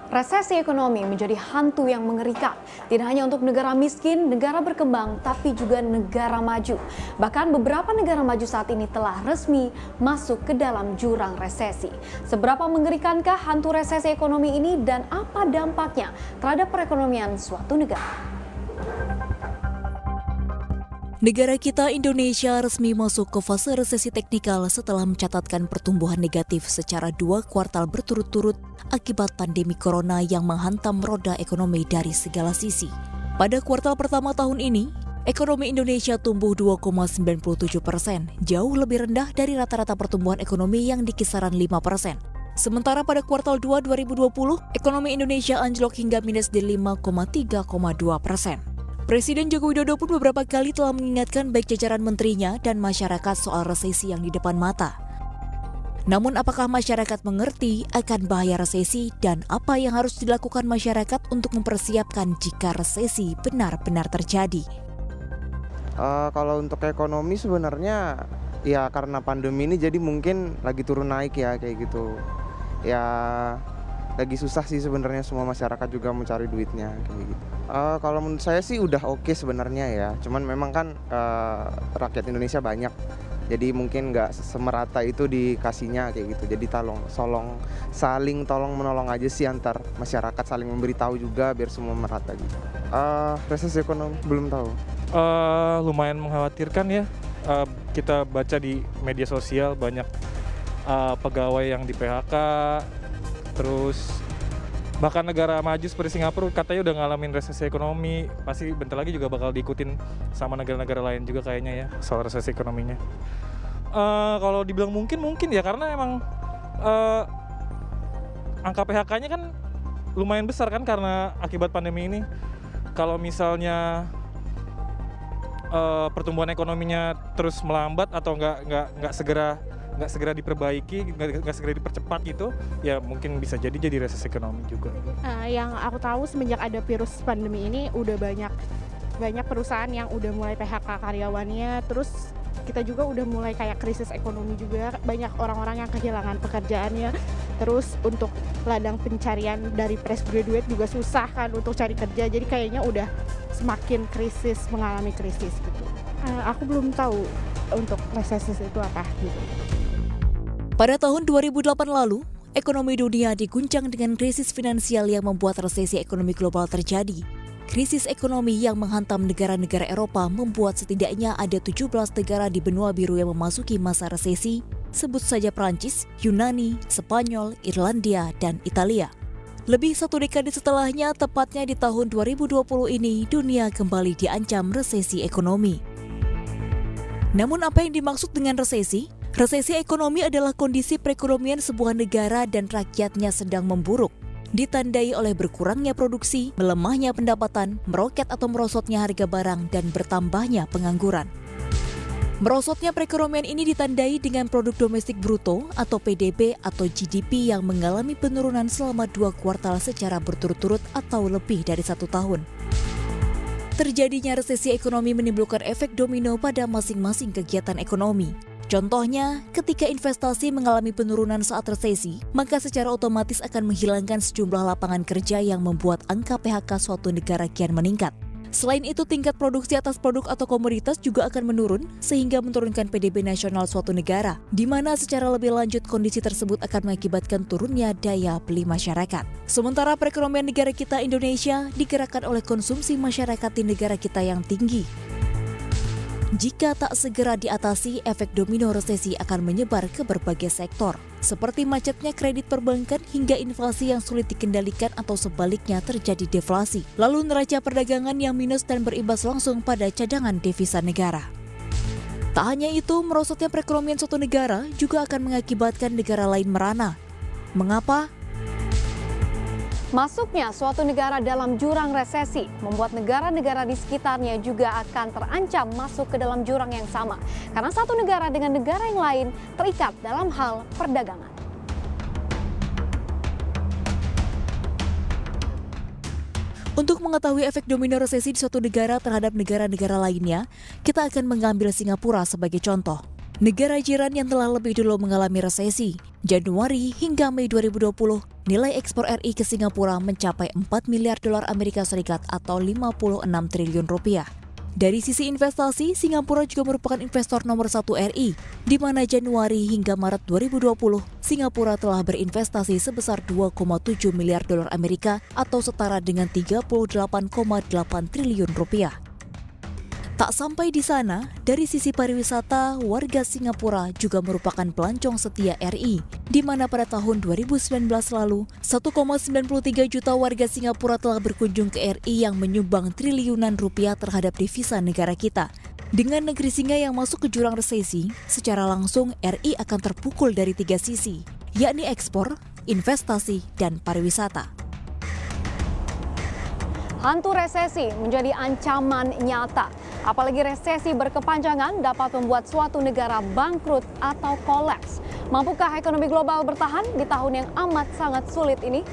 Resesi ekonomi menjadi hantu yang mengerikan, tidak hanya untuk negara miskin, negara berkembang, tapi juga negara maju. Bahkan beberapa negara maju saat ini telah resmi masuk ke dalam jurang resesi. Seberapa mengerikankah hantu resesi ekonomi ini dan apa dampaknya terhadap perekonomian suatu negara? Negara kita Indonesia resmi masuk ke fase resesi teknikal setelah mencatatkan pertumbuhan negatif secara 2 kuartal berturut-turut akibat pandemi corona yang menghantam roda ekonomi dari segala sisi. Pada kuartal pertama tahun ini, ekonomi Indonesia tumbuh 2,97%, jauh lebih rendah dari rata-rata pertumbuhan ekonomi yang di kisaran 5%. Sementara pada kuartal 2 2020, ekonomi Indonesia anjlok hingga minus di 5,32%. Presiden Joko Widodo pun beberapa kali telah mengingatkan baik jajaran menterinya dan masyarakat soal resesi yang di depan mata. Namun apakah masyarakat mengerti akan bahaya resesi dan apa yang harus dilakukan masyarakat untuk mempersiapkan jika resesi benar-benar terjadi? Kalau untuk ekonomi sebenarnya ya karena pandemi ini jadi mungkin lagi turun naik ya kayak gitu. Ya lagi susah sih sebenarnya semua masyarakat juga mencari duitnya kayak gitu. Kalau menurut saya sih udah oke sebenarnya ya. Cuman memang kan rakyat Indonesia banyak. Jadi mungkin nggak semerata itu dikasihnya kayak gitu. Jadi saling tolong menolong aja sih antar masyarakat, saling memberitahu juga biar semua merata gitu. Resesi ekonomi belum tahu. Lumayan mengkhawatirkan ya. Kita baca di media sosial banyak pegawai yang di PHK. Terus bahkan negara maju seperti Singapura katanya udah ngalamin resesi ekonomi. Pasti bentar lagi juga bakal diikutin sama negara-negara lain juga kayaknya ya soal resesi ekonominya. Kalau dibilang mungkin ya karena emang angka PHK-nya kan lumayan besar kan karena akibat pandemi ini. Kalau misalnya pertumbuhan ekonominya terus melambat atau nggak segera diperbaiki, nggak segera dipercepat gitu, ya mungkin bisa jadi resesi ekonomi juga. Yang aku tahu semenjak ada virus pandemi ini udah banyak perusahaan yang udah mulai PHK karyawannya, terus kita juga udah mulai kayak krisis ekonomi juga, banyak orang-orang yang kehilangan pekerjaannya, terus untuk ladang pencarian dari fresh graduate juga susah kan untuk cari kerja, jadi kayaknya udah semakin mengalami krisis gitu. Aku belum tahu untuk resesi itu apa gitu. Pada tahun 2008 lalu, ekonomi dunia diguncang dengan krisis finansial yang membuat resesi ekonomi global terjadi. Krisis ekonomi yang menghantam negara-negara Eropa membuat setidaknya ada 17 negara di benua biru yang memasuki masa resesi, sebut saja Prancis, Yunani, Spanyol, Irlandia, dan Italia. Lebih satu dekade setelahnya, tepatnya di tahun 2020 ini, dunia kembali diancam resesi ekonomi. Namun apa yang dimaksud dengan resesi? Resesi ekonomi adalah kondisi perekonomian sebuah negara dan rakyatnya sedang memburuk, ditandai oleh berkurangnya produksi, melemahnya pendapatan, meroket atau merosotnya harga barang, dan bertambahnya pengangguran. Merosotnya perekonomian ini ditandai dengan produk domestik bruto atau PDB atau GDP yang mengalami penurunan selama 2 kuartal secara berturut-turut atau lebih dari 1 tahun. Terjadinya resesi ekonomi menimbulkan efek domino pada masing-masing kegiatan ekonomi. Contohnya, ketika investasi mengalami penurunan saat resesi, maka secara otomatis akan menghilangkan sejumlah lapangan kerja yang membuat angka PHK suatu negara kian meningkat. Selain itu, tingkat produksi atas produk atau komoditas juga akan menurun, sehingga menurunkan PDB nasional suatu negara, di mana secara lebih lanjut kondisi tersebut akan mengakibatkan turunnya daya beli masyarakat. Sementara perekonomian negara kita Indonesia digerakkan oleh konsumsi masyarakat di negara kita yang tinggi. Jika tak segera diatasi, efek domino resesi akan menyebar ke berbagai sektor, seperti macetnya kredit perbankan hingga inflasi yang sulit dikendalikan atau sebaliknya terjadi deflasi, lalu neraca perdagangan yang minus dan berimbas langsung pada cadangan devisa negara. Tak hanya itu, merosotnya perekonomian suatu negara juga akan mengakibatkan negara lain merana. Mengapa? Masuknya suatu negara dalam jurang resesi membuat negara-negara di sekitarnya juga akan terancam masuk ke dalam jurang yang sama. Karena satu negara dengan negara yang lain terikat dalam hal perdagangan. Untuk mengetahui efek domino resesi di suatu negara terhadap negara-negara lainnya, kita akan mengambil Singapura sebagai contoh. Negara jiran yang telah lebih dulu mengalami resesi, Januari hingga Mei 2020, nilai ekspor RI ke Singapura mencapai 4 miliar dolar Amerika Serikat atau 56 triliun rupiah. Dari sisi investasi, Singapura juga merupakan investor nomor 1 RI, di mana Januari hingga Maret 2020, Singapura telah berinvestasi sebesar 2,7 miliar dolar Amerika atau setara dengan 38,8 triliun rupiah. Tak sampai di sana, dari sisi pariwisata, warga Singapura juga merupakan pelancong setia RI, di mana pada tahun 2019 lalu, 1,93 juta warga Singapura telah berkunjung ke RI yang menyumbang triliunan rupiah terhadap devisa negara kita. Dengan negeri singa yang masuk ke jurang resesi, secara langsung RI akan terpukul dari 3 sisi, yakni ekspor, investasi, dan pariwisata. Hantu resesi menjadi ancaman nyata. Apalagi resesi berkepanjangan dapat membuat suatu negara bangkrut atau kolaps. Mampukah ekonomi global bertahan di tahun yang amat sangat sulit ini?